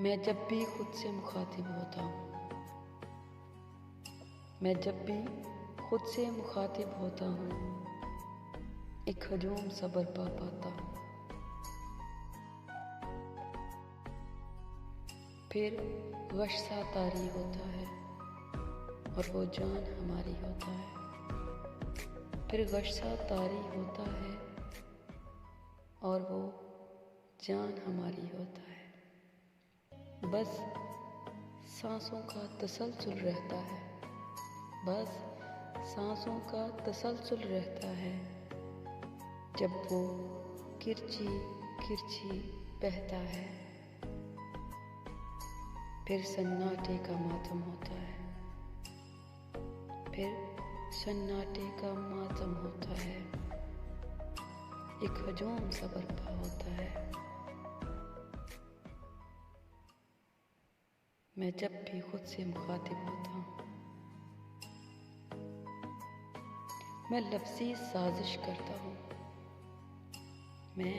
मैं जब भी खुद से मुखातिब होता हूँ, मैं जब भी खुद से मुखातिब होता हूँ, एक हजूम सब्र पा पाता हूँ। फिर गश सा तारी होता है और वो जान हमारी होता है। फिर गश सा तारी होता है और वो जान हमारी होता है। बस सांसों का तसलसल रहता है, बस सांसों का तसलसल रहता है। जब वो किरची किरची बहता है, फिर सन्नाटे का मातम होता है, फिर सन्नाटे का मातम होता है। एक हजूम सा बर्पा होता है। मैं जब भी खुद से मुखातिब होता हूँ, मैं लफ्ज़ी साजिश करता हूँ, मैं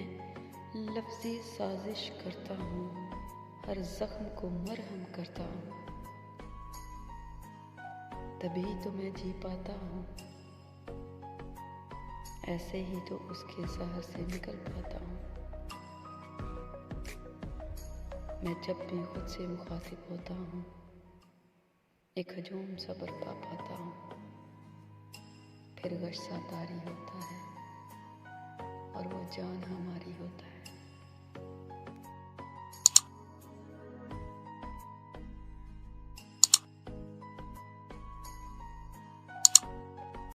लफ्ज़ी साजिश करता हूँ, हर ज़ख्म को मरहम करता हूँ। तभी तो मैं जी पाता हूँ, ऐसे ही तो उसके ज़हर से निकल पाता हूँ। मैं जब भी खुद से मुखातिब होता हूँ, एक हजूम सब्र पा पाता हूँ। फिर गश सा तारी होता है और वो जान हमारी होता है।